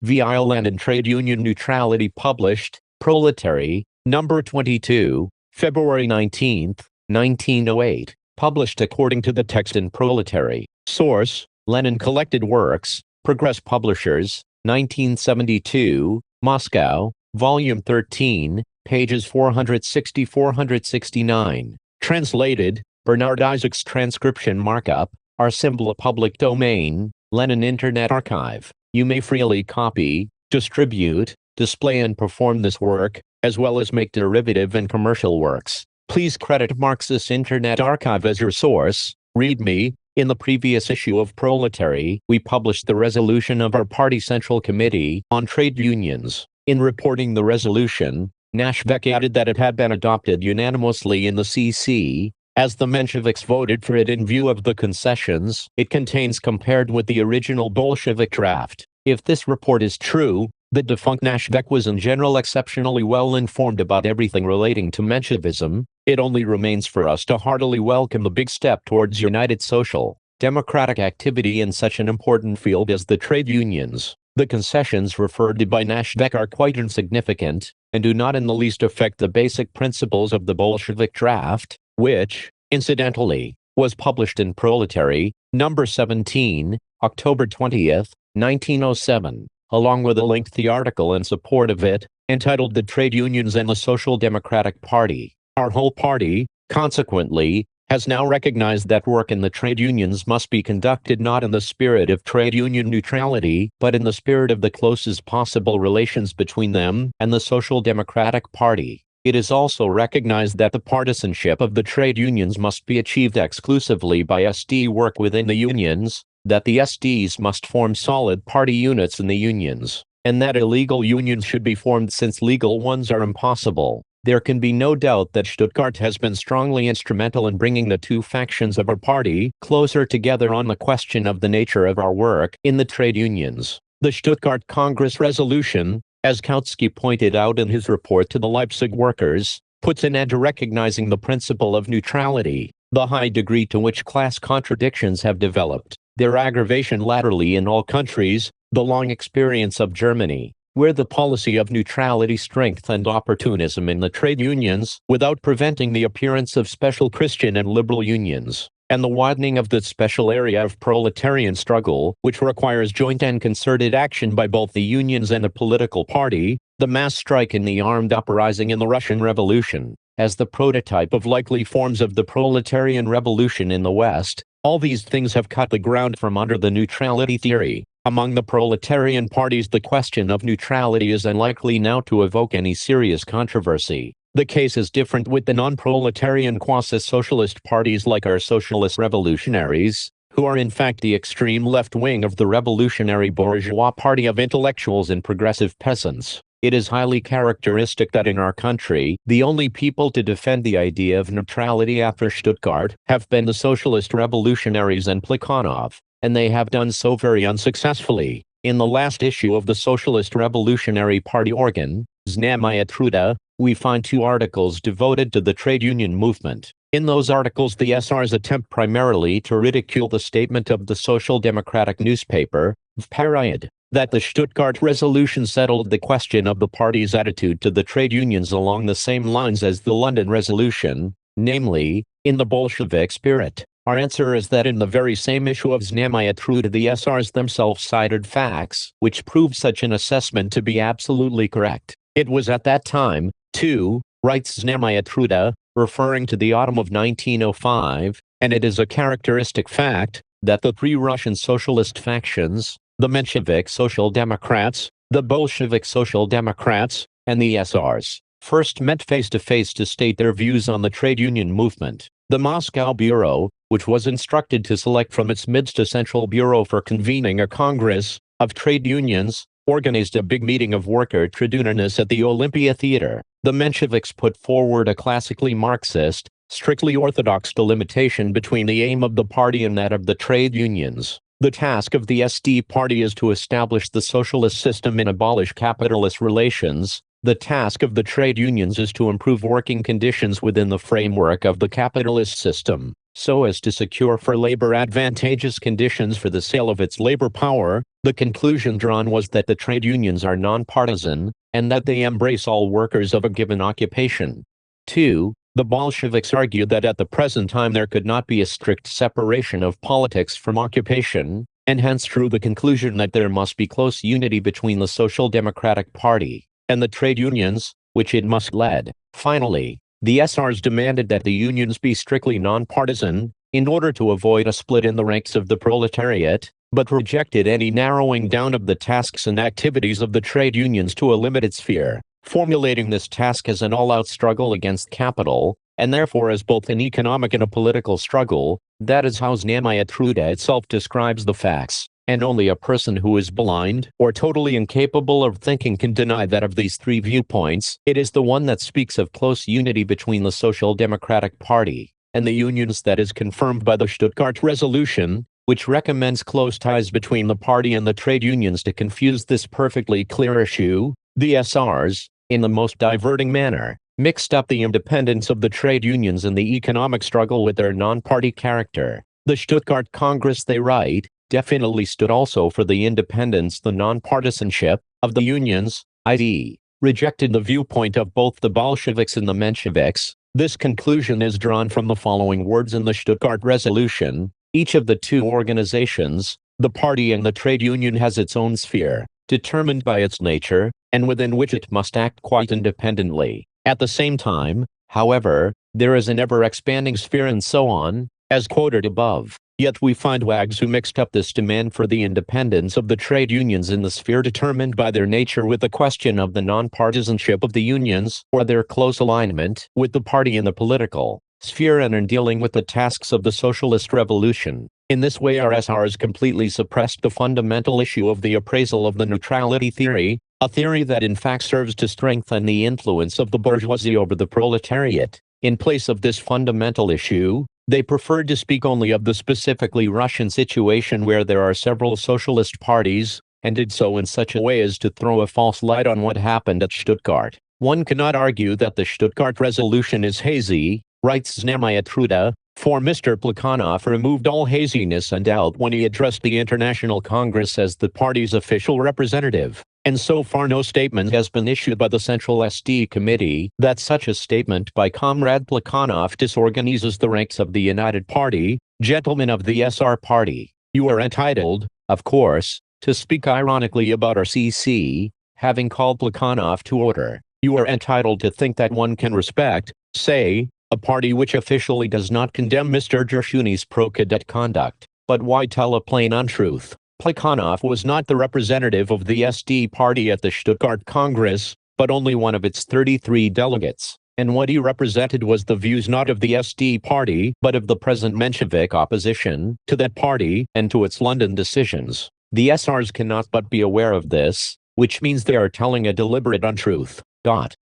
via Lenin Trade Union Neutrality published, Proletary, number 22, February 19, 1908, published according to the text in Proletary. Source, Lenin Collected Works, Progress Publishers, 1972, Moscow, Volume 13, pages 460-469. Translated, Bernard Isaac's transcription markup, are symbol of public domain, Lenin Internet Archive. You may freely copy, distribute, display and perform this work, as well as make derivative and commercial works. Please credit Marxist Internet Archive as your source. Read me. In the previous issue of Proletary, we published the resolution of our party Central Committee on Trade Unions. In reporting the resolution, Nashvek added that it had been adopted unanimously in the CC, as the Mensheviks voted for it in view of the concessions it contains compared with the original Bolshevik draft. If this report is true, the defunct Nashvek was in general exceptionally well informed about everything relating to Menshevism. It only remains for us to heartily welcome the big step towards united social, democratic activity in such an important field as the trade unions. The concessions referred to by Nashvek are quite insignificant, and do not in the least affect the basic principles of the Bolshevik draft, which, incidentally, was published in Proletary, number 17, October 20, 1907, along with a lengthy article in support of it, entitled The Trade Unions and the Social Democratic Party. Our whole party, consequently, has now recognized that work in the trade unions must be conducted not in the spirit of trade union neutrality, but in the spirit of the closest possible relations between them and the Social Democratic Party. It is also recognized that the partisanship of the trade unions must be achieved exclusively by SD work within the unions, that the SDs must form solid party units in the unions, and that illegal unions should be formed since legal ones are impossible. There can be no doubt that Stuttgart has been strongly instrumental in bringing the two factions of our party closer together on the question of the nature of our work in the trade unions. The Stuttgart Congress resolution, as Kautsky pointed out in his report to the Leipzig workers, puts an end to recognizing the principle of neutrality, the high degree to which class contradictions have developed, their aggravation latterly in all countries, the long experience of Germany, where the policy of neutrality strengthened opportunism in the trade unions without preventing the appearance of special Christian and liberal unions, and the widening of the special area of proletarian struggle, which requires joint and concerted action by both the unions and the political party, the mass strike and the armed uprising in the Russian Revolution, as the prototype of likely forms of the proletarian revolution in the West. All these things have cut the ground from under the neutrality theory. Among the proletarian parties, the question of neutrality is unlikely now to evoke any serious controversy. The case is different with the non-proletarian quasi-socialist parties like our socialist revolutionaries, who are in fact the extreme left wing of the revolutionary bourgeois party of intellectuals and progressive peasants. It is highly characteristic that in our country, the only people to defend the idea of neutrality after Stuttgart have been the socialist revolutionaries and Plekhanov, and they have done so very unsuccessfully. In the last issue of the Socialist Revolutionary Party organ, Znamya Truda, we find 2 articles devoted to the trade union movement. In those articles, the SRs attempt primarily to ridicule the statement of the Social Democratic newspaper, Vperad, that the Stuttgart resolution settled the question of the party's attitude to the trade unions along the same lines as the London resolution, namely, in the Bolshevik spirit. Our answer is that in the very same issue of Znamya Truda, the SRs themselves cited facts which prove such an assessment to be absolutely correct. It was at that time, too, writes Znamya Truda, referring to the autumn of 1905, and it is a characteristic fact, that the pre-Russian socialist factions, the Menshevik Social Democrats, the Bolshevik Social Democrats, and the SRs, first met face-to-face to state their views on the trade union movement. The Moscow Bureau, which was instructed to select from its midst a central bureau for convening a congress of trade unions, organized a big meeting of worker trade unionists at the Olympia Theater. The Mensheviks put forward a classically Marxist, strictly orthodox delimitation between the aim of the party and that of the trade unions. The task of the SD party is to establish the socialist system and abolish capitalist relations. The task of the trade unions is to improve working conditions within the framework of the capitalist system. so as to secure for labor advantageous conditions for the sale of its labor power. The conclusion drawn was that the trade unions are nonpartisan, and that they embrace all workers of a given occupation. 2. The Bolsheviks argued that at the present time there could not be a strict separation of politics from occupation, and hence drew the conclusion that there must be close unity between the Social Democratic Party and the trade unions, which it must lead. Finally, the SRs demanded that the unions be strictly nonpartisan, in order to avoid a split in the ranks of the proletariat, but rejected any narrowing down of the tasks and activities of the trade unions to a limited sphere, formulating this task as an all-out struggle against capital, and therefore as both an economic and a political struggle. That is how Znamya Truda itself describes the facts, and only a person who is blind or totally incapable of thinking can deny that of these three viewpoints, it is the one that speaks of close unity between the Social Democratic Party and the unions that is confirmed by the Stuttgart Resolution, which recommends close ties between the party and the trade unions. To confuse this perfectly clear issue, the SRs, in the most diverting manner, mixed up the independence of the trade unions and the economic struggle with their non-party character. The Stuttgart Congress, they write, definitely stood also for the independence, the nonpartisanship, of the unions, i.e., rejected the viewpoint of both the Bolsheviks and the Mensheviks. This conclusion is drawn from the following words in the Stuttgart Resolution: each of the two organizations, the party and the trade union, has its own sphere, determined by its nature, and within which it must act quite independently. At the same time, however, there is an ever-expanding sphere, and so on, as quoted above. Yet we find wags who mixed up this demand for the independence of the trade unions in the sphere determined by their nature with the question of the nonpartisanship of the unions, or their close alignment with the party in the political sphere, and in dealing with the tasks of the socialist revolution. In this way our SRs completely suppressed the fundamental issue of the appraisal of the neutrality theory, a theory that in fact serves to strengthen the influence of the bourgeoisie over the proletariat. In place of this fundamental issue, they preferred to speak only of the specifically Russian situation, where there are several socialist parties, and did so in such a way as to throw a false light on what happened at Stuttgart. One cannot argue that the Stuttgart Resolution is hazy, writes Znamya Truda, for Mr. Plekhanov removed all haziness and doubt when he addressed the International Congress as the party's official representative, and so far no statement has been issued by the Central SD Committee that such a statement by Comrade Plekhanov disorganizes the ranks of the United Party. Gentlemen of the SR Party, you are entitled, of course, to speak ironically about RCC, having called Plekhanov to order. You are entitled to think that one can respect, say, a party which officially does not condemn Mr. Gershuni's pro-cadet conduct. But why tell a plain untruth? Plekhanov was not the representative of the SD Party at the Stuttgart Congress, but only one of its 33 delegates, and what he represented was the views not of the SD Party, but of the present Menshevik opposition to that party and to its London decisions. The SRs cannot but be aware of this, which means they are telling a deliberate untruth.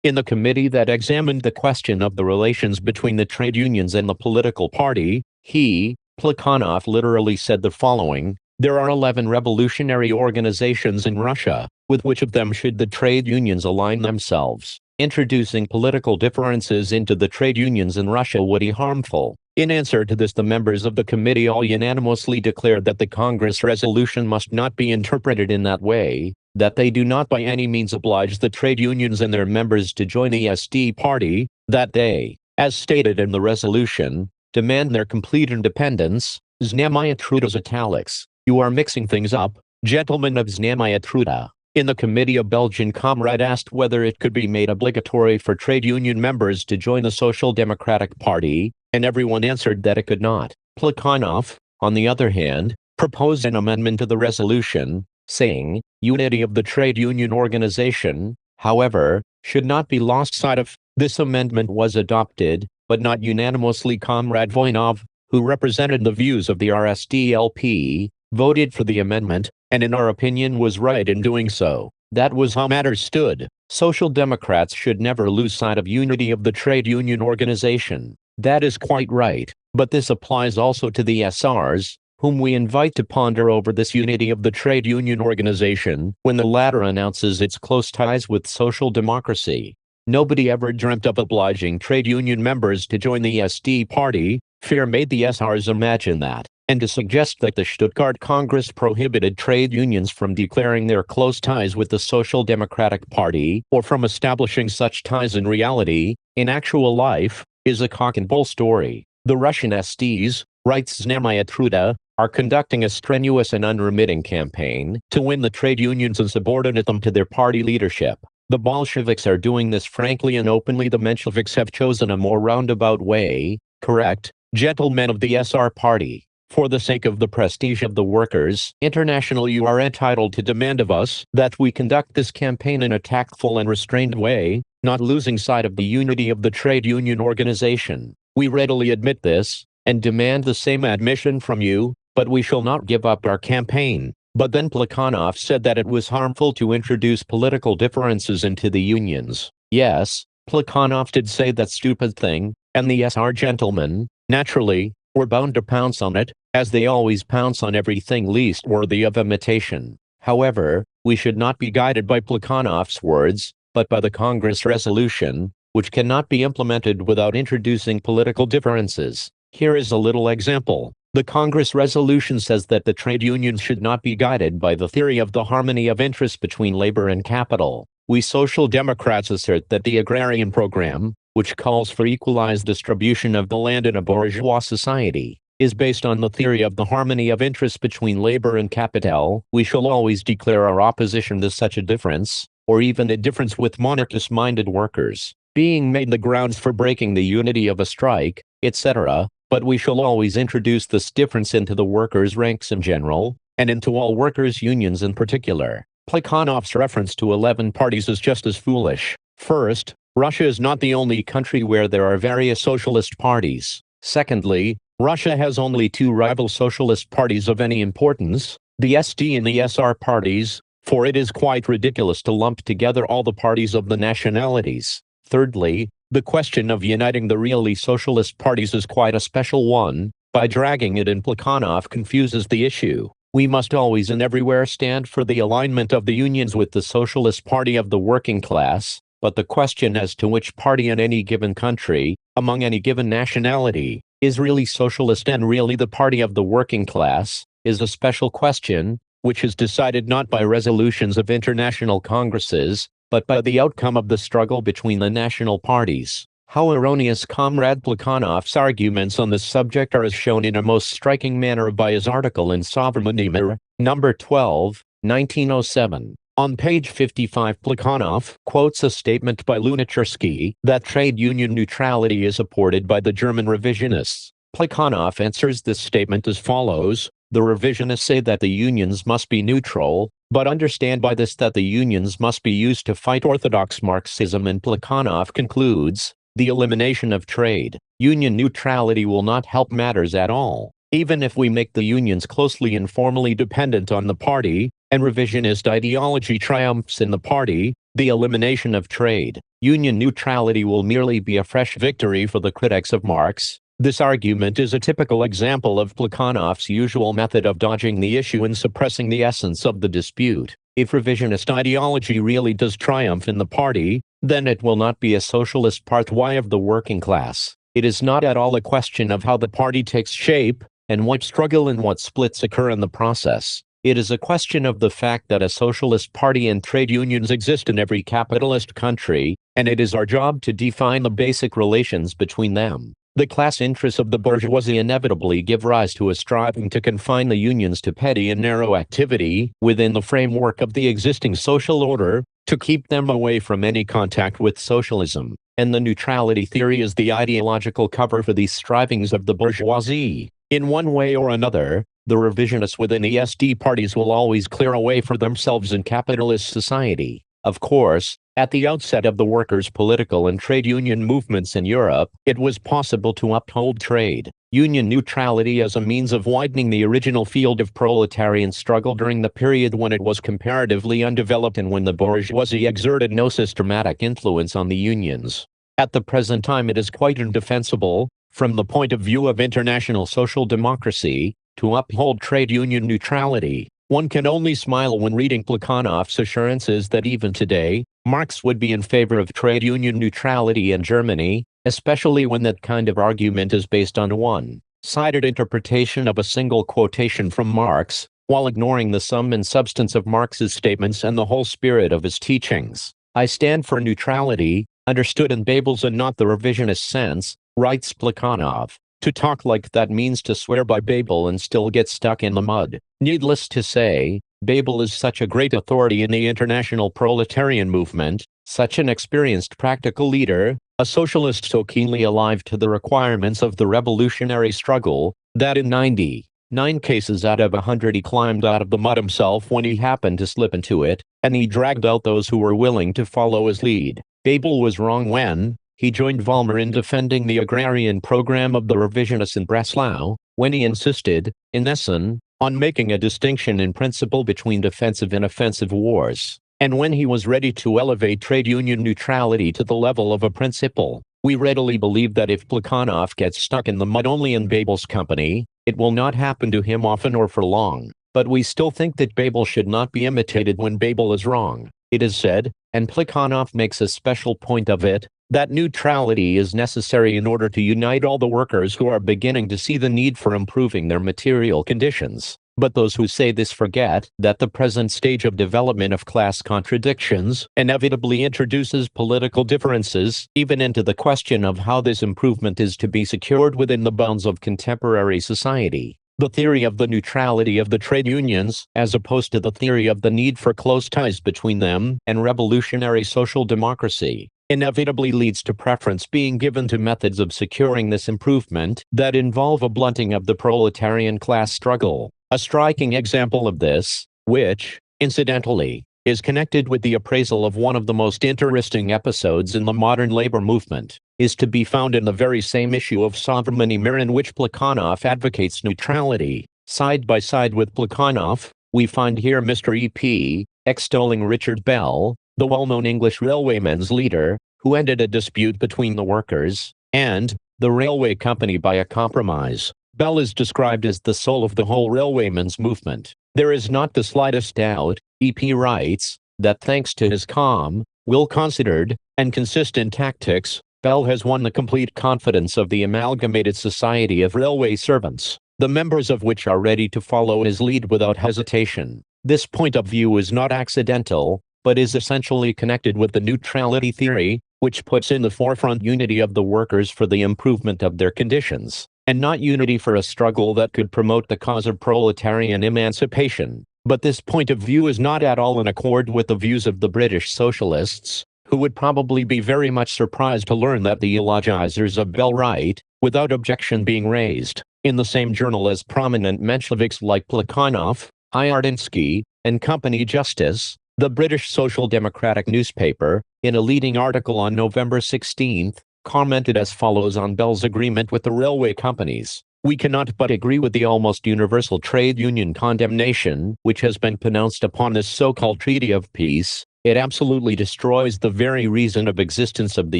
In the committee that examined the question of the relations between the trade unions and the political party, Plekhanov literally said the following: there are 11 revolutionary organizations in Russia. With which of them should the trade unions align themselves? Introducing political differences into the trade unions in Russia would be harmful. In answer to this, the members of the committee all unanimously declared that the Congress resolution must not be interpreted in that way, that they do not by any means oblige the trade unions and their members to join the SD Party, that they, as stated in the resolution, demand their complete independence. Znamya Truda's italics. You are mixing things up, gentlemen of Znamya Truda. In the committee, a Belgian comrade asked whether it could be made obligatory for trade union members to join the Social Democratic Party, and everyone answered that it could not. Plekhanov, on the other hand, proposed an amendment to the resolution, saying, unity of the trade union organization, however, should not be lost sight of. This amendment was adopted, but not unanimously. Comrade Voinov, who represented the views of the RSDLP, voted for the amendment, and in our opinion was right in doing so. That was how matters stood. Social Democrats should never lose sight of unity of the trade union organization. That is quite right, but this applies also to the SRs, whom we invite to ponder over this unity of the trade union organization when the latter announces its close ties with social democracy. Nobody ever dreamt of obliging trade union members to join the SD Party, Fear made the SRs imagine that, and to suggest that the Stuttgart Congress prohibited trade unions from declaring their close ties with the Social Democratic Party, or from establishing such ties in reality, in actual life, is a cock-and-bull story. The Russian SDs, writes Znamia Truda, are conducting a strenuous and unremitting campaign to win the trade unions and subordinate them to their party leadership. The Bolsheviks are doing this frankly and openly. The Mensheviks have chosen a more roundabout way. Correct, gentlemen of the SR party. For the sake of the prestige of the Workers' International, you are entitled to demand of us that we conduct this campaign in a tactful and restrained way, not losing sight of the unity of the trade union organization. We readily admit this, and demand the same admission from you, but we shall not give up our campaign. But then Plekhanov said that it was harmful to introduce political differences into the unions. Yes, Plekhanov did say that stupid thing, and the SR gentlemen, naturally, were bound to pounce on it, as they always pounce on everything least worthy of imitation. However, we should not be guided by Plekhanov's words, but by the Congress resolution, which cannot be implemented without introducing political differences. Here is a little example. The Congress resolution says that the trade unions should not be guided by the theory of the harmony of interest between labor and capital. We Social Democrats assert that the agrarian program, which calls for equalized distribution of the land in a bourgeois society, is based on the theory of the harmony of interest between labor and capital. We shall always declare our opposition to such a difference, or even a difference with monarchist-minded workers, being made the grounds for breaking the unity of a strike, etc., but we shall always introduce this difference into the workers' ranks in general, and into all workers' unions in particular. Plekhanov's reference to 11 parties is just as foolish. First, Russia is not the only country where there are various socialist parties. Secondly, Russia has only 2 rival socialist parties of any importance, the SD and the SR parties, for it is quite ridiculous to lump together all the parties of the nationalities. Thirdly, the question of uniting the really socialist parties is quite a special one. By dragging it in, Plekhanov confuses the issue. We must always and everywhere stand for the alignment of the unions with the Socialist Party of the working class, but the question as to which party in any given country, among any given nationality, is really socialist and really the party of the working class, is a special question, which is decided not by resolutions of international congresses, but by the outcome of the struggle between the national parties. How erroneous Comrade Plekhanov's arguments on this subject are, as shown in a most striking manner by his article in Sovremennny Mir, number 12, 1907. On page 55, Plekhanov quotes a statement by Lunacharsky that trade union neutrality is supported by the German revisionists. Plekhanov answers this statement as follows: the revisionists say that the unions must be neutral, but understand by this that the unions must be used to fight orthodox Marxism. And Plekhanov concludes, the elimination of trade union neutrality will not help matters at all, even if we make the unions closely and formally dependent on the party, and revisionist ideology triumphs in the party. The elimination of trade union neutrality will merely be a fresh victory for the critics of Marx. This argument is a typical example of Plekhanov's usual method of dodging the issue and suppressing the essence of the dispute. If revisionist ideology really does triumph in the party, then it will not be a socialist party of the working class. It is not at all a question of how the party takes shape, and what struggle and what splits occur in the process. It is a question of the fact that a socialist party and trade unions exist in every capitalist country, and it is our job to define the basic relations between them. The class interests of the bourgeoisie inevitably give rise to a striving to confine the unions to petty and narrow activity within the framework of the existing social order, to keep them away from any contact with socialism. And the neutrality theory is the ideological cover for these strivings of the bourgeoisie. In one way or another, the revisionists within the SD parties will always clear a way for themselves in capitalist society. Of course, at the outset of the workers' political and trade union movements in Europe, it was possible to uphold trade union neutrality as a means of widening the original field of proletarian struggle during the period when it was comparatively undeveloped and when the bourgeoisie exerted no systematic influence on the unions. At the present time, it is quite indefensible, from the point of view of international social democracy, to uphold trade union neutrality. One can only smile when reading Plekhanov's assurances that even today, Marx would be in favor of trade union neutrality in Germany, especially when that kind of argument is based on one-sided interpretation of a single quotation from Marx, while ignoring the sum and substance of Marx's statements and the whole spirit of his teachings. I stand for neutrality, understood in Babel's and not the revisionist sense, writes Plekhanov. To talk like that means to swear by Babel and still get stuck in the mud. Needless to say, Babel is such a great authority in the international proletarian movement, such an experienced practical leader, a socialist so keenly alive to the requirements of the revolutionary struggle, that in 99 cases out of 100 he climbed out of the mud himself when he happened to slip into it, and he dragged out those who were willing to follow his lead. Babel was wrong when he joined Vollmer in defending the agrarian program of the revisionists in Breslau, when he insisted, in Essen, on making a distinction in principle between defensive and offensive wars, and when he was ready to elevate trade union neutrality to the level of a principle. We readily believe that if Plekhanov gets stuck in the mud only in Babel's company, it will not happen to him often or for long, but we still think that Babel should not be imitated when Babel is wrong. It is said, and Plekhanov makes a special point of it, that neutrality is necessary in order to unite all the workers who are beginning to see the need for improving their material conditions. But those who say this forget that the present stage of development of class contradictions inevitably introduces political differences even into the question of how this improvement is to be secured within the bounds of contemporary society. The theory of the neutrality of the trade unions, as opposed to the theory of the need for close ties between them and revolutionary social democracy, inevitably leads to preference being given to methods of securing this improvement that involve a blunting of the proletarian class struggle. A striking example of this, which, incidentally, is connected with the appraisal of one of the most interesting episodes in the modern labor movement, is to be found in the very same issue of Sovereignty Mir in which Plekhanov advocates neutrality. Side by side with Plekhanov, we find here Mr. E.P. extolling Richard Bell, the well-known English railwaymen's leader, who ended a dispute between the workers and the railway company by a compromise. Bell is described as the soul of the whole railwaymen's movement. There is not the slightest doubt, E.P. writes, that thanks to his calm, well-considered, and consistent tactics, Bell has won the complete confidence of the amalgamated society of railway servants, the members of which are ready to follow his lead without hesitation. This point of view is not accidental, but is essentially connected with the neutrality theory, which puts in the forefront unity of the workers for the improvement of their conditions, and not unity for a struggle that could promote the cause of proletarian emancipation. But this point of view is not at all in accord with the views of the British socialists, who would probably be very much surprised to learn that the eulogizers of Bell write, without objection being raised, in the same journal as prominent Mensheviks like Plekhanov, Hyardinsky, and Company Justice, the British Social Democratic newspaper, in a leading article on November 16, commented as follows on Bell's agreement with the railway companies. We cannot but agree with the almost universal trade union condemnation which has been pronounced upon this so-called Treaty of Peace. It absolutely destroys the very reason of existence of the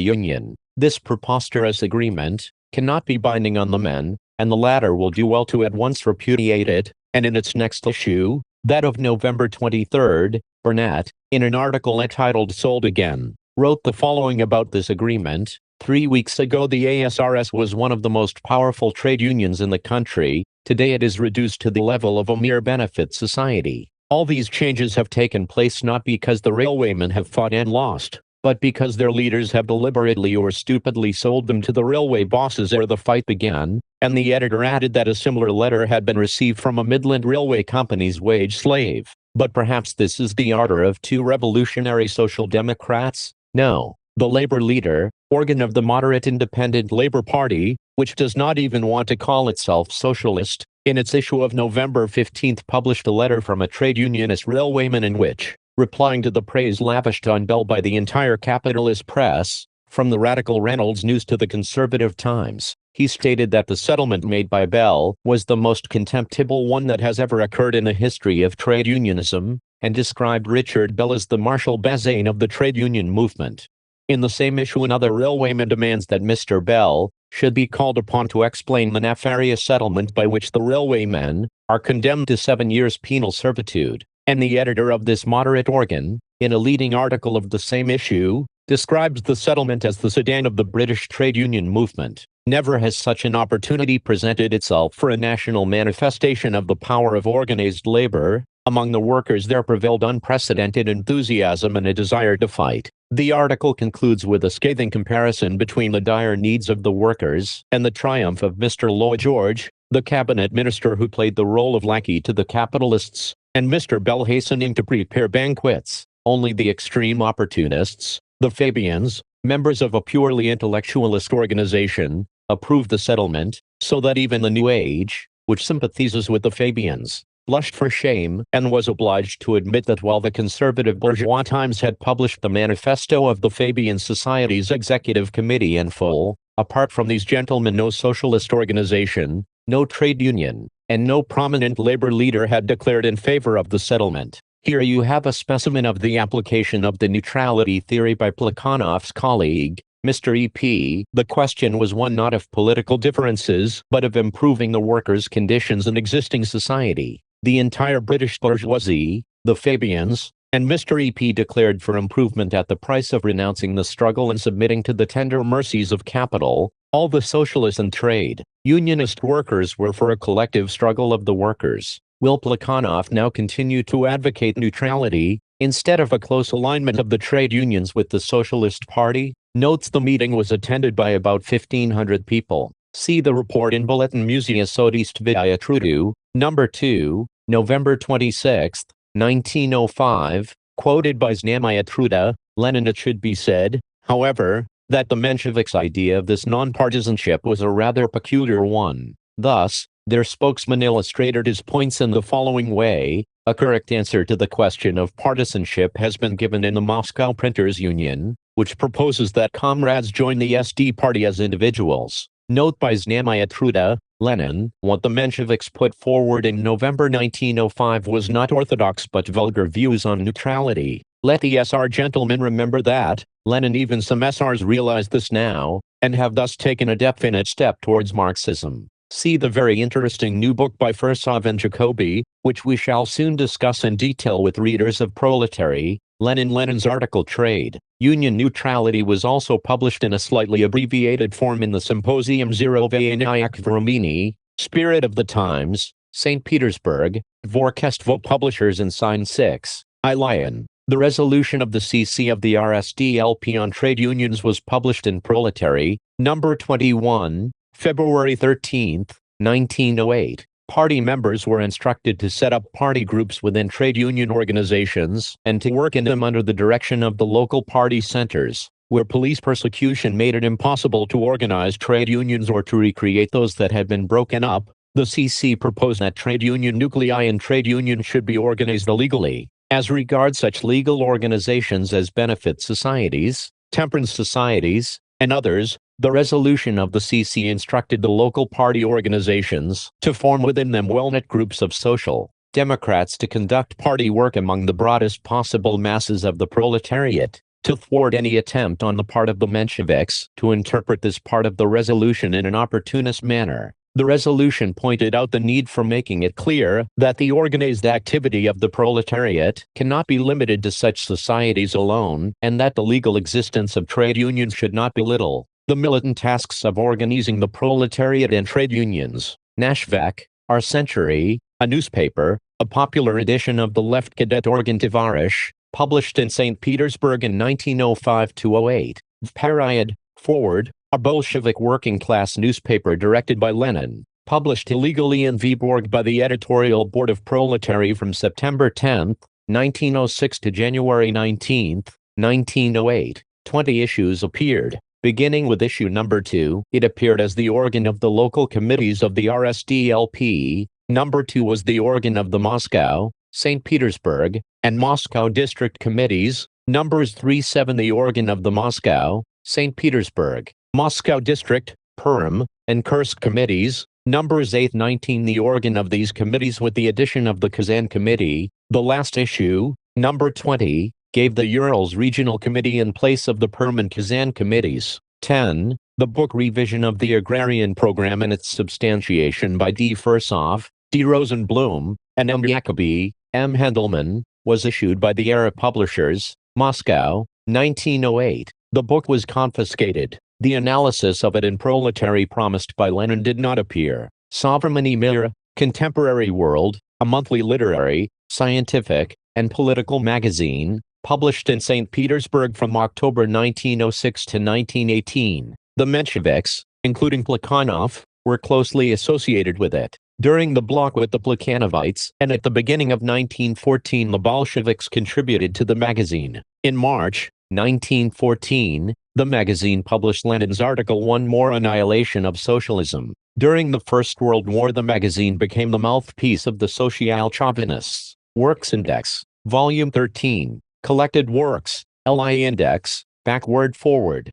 Union. This preposterous agreement cannot be binding on the men, and the latter will do well to at once repudiate it, and in its next issue, that of November 23, Burnett, in an article entitled Sold Again, wrote the following about this agreement. 3 weeks ago the ASRS was one of the most powerful trade unions in the country. Today it is reduced to the level of a mere benefit society. All these changes have taken place not because the railwaymen have fought and lost, but because their leaders have deliberately or stupidly sold them to the railway bosses ere the fight began, and the editor added that a similar letter had been received from a Midland Railway Company's wage slave. But perhaps this is the ardor of two revolutionary social democrats? No. The labor leader, organ of the moderate independent Labor Party, which does not even want to call itself socialist, in its issue of November 15 published a letter from a trade unionist railwayman in which, replying to the praise lavished on Bell by the entire capitalist press, from the radical Reynolds News to the conservative Times, he stated that the settlement made by Bell was the most contemptible one that has ever occurred in the history of trade unionism, and described Richard Bell as the Marshal Bazaine of the trade union movement. In the same issue another railwayman demands that Mr. Bell should be called upon to explain the nefarious settlement by which the railwaymen are condemned to 7 years penal servitude, and the editor of this moderate organ, in a leading article of the same issue, describes the settlement as the sedan of the British trade union movement. Never has such an opportunity presented itself for a national manifestation of the power of organized labor. Among the workers there prevailed unprecedented enthusiasm and a desire to fight. The article concludes with a scathing comparison between the dire needs of the workers and the triumph of Mr. Lloyd George, the cabinet minister who played the role of lackey to the capitalists, and Mr. Bell hastening to prepare banquets. Only the extreme opportunists, the Fabians, members of a purely intellectualist organization, approved the settlement, so that even the New Age, which sympathizes with the Fabians, blushed for shame and was obliged to admit that while the conservative bourgeois Times had published the manifesto of the Fabian Society's executive committee in full, apart from these gentlemen no socialist organization, no trade union, and no prominent labor leader had declared in favor of the settlement. Here you have a specimen of the application of the neutrality theory by Plekhanov's colleague, Mr. E.P. The question was one not of political differences, but of improving the workers' conditions in existing society. The entire British bourgeoisie, the Fabians, and Mr. E.P. declared for improvement at the price of renouncing the struggle and submitting to the tender mercies of capital. All the socialist and trade unionist workers were for a collective struggle of the workers. Will Plekhanov now continue to advocate neutrality, instead of a close alignment of the trade unions with the Socialist Party? Notes the meeting was attended by about 1,500 people. See the report in Bulletin Musia Sodistvia Trudu, No. 2, November 26, 1905, quoted by Znamia Truda, Lenin. It should be said, however, that the Mensheviks' idea of this nonpartisanship was a rather peculiar one. Thus, their spokesman illustrated his points in the following way: a correct answer to the question of partisanship has been given in the Moscow Printers' Union, which proposes that comrades join the SD Party as individuals. Note by Znamia Truda, Lenin. What the Mensheviks put forward in November 1905 was not orthodox but vulgar views on neutrality. Let the SR gentlemen remember that. Lenin, even some SRs realize this now, and have thus taken a definite step towards Marxism. See the very interesting new book by Fursov and Jacobi, which we shall soon discuss in detail with readers of Proletary. Lenin's article Trade Union Neutrality was also published in a slightly abbreviated form in the Symposium Zerovayanak Vromini, Spirit of the Times, St. Petersburg, Dvorkestvo Publishers, and signed 6. I. Lyon. The resolution of the CC of the RSDLP on trade unions was published in Proletary, No. 21, February 13, 1908. Party members were instructed to set up party groups within trade union organizations and to work in them under the direction of the local party centers. Where police persecution made it impossible to organize trade unions or to recreate those that had been broken up, the CC proposed that trade union nuclei and trade unions should be organized illegally. As regards such legal organizations as benefit societies, temperance societies, and others, the resolution of the CC instructed the local party organizations to form within them well-knit groups of social democrats to conduct party work among the broadest possible masses of the proletariat. To thwart any attempt on the part of the Mensheviks to interpret this part of the resolution in an opportunist manner, the resolution pointed out the need for making it clear that the organized activity of the proletariat cannot be limited to such societies alone, and that the legal existence of trade unions should not belittle the militant tasks of organizing the proletariat and trade unions. Nashvak, Our Century, a newspaper, a popular edition of the left cadet organ Tovarish, published in St. Petersburg in 1905-08. Period. Forward, a Bolshevik working-class newspaper directed by Lenin, published illegally in Vyborg by the editorial board of Proletary from September 10, 1906 to January 19, 1908. 20 issues appeared. Beginning with issue number 2, it appeared as the organ of the local committees of the RSDLP. Number 2 was the organ of the Moscow, St. Petersburg, and Moscow district committees. Numbers 3-7 the organ of the Moscow, St. Petersburg, Moscow district, Perm, and Kursk committees. Numbers 8-19 the organ of these committees with the addition of the Kazan committee. The last issue, number 20, gave the Urals Regional Committee in place of the Perm and Kazan committees. 10. The book Revision of the Agrarian Program and its Substantiation by D. Fursov, D. Rosenblum, and M. Jacobi, M. Hendelman, was issued by the Era Publishers, Moscow, 1908. The book was confiscated. The analysis of it in Proletary Promised by Lenin did not appear. Sovremeny Mir, Contemporary World, a monthly literary, scientific, and political magazine, published in St. Petersburg from October 1906 to 1918. The Mensheviks, including Plekhanov, were closely associated with it. During the bloc with the Plekhanovites, and at the beginning of 1914 the Bolsheviks contributed to the magazine. In March 1914, the magazine published Lenin's article One More Annihilation of Socialism. During the First World War the magazine became the mouthpiece of the social-chauvinists. Works Index, Volume 13, Collected Works, LI Index, Backward Forward.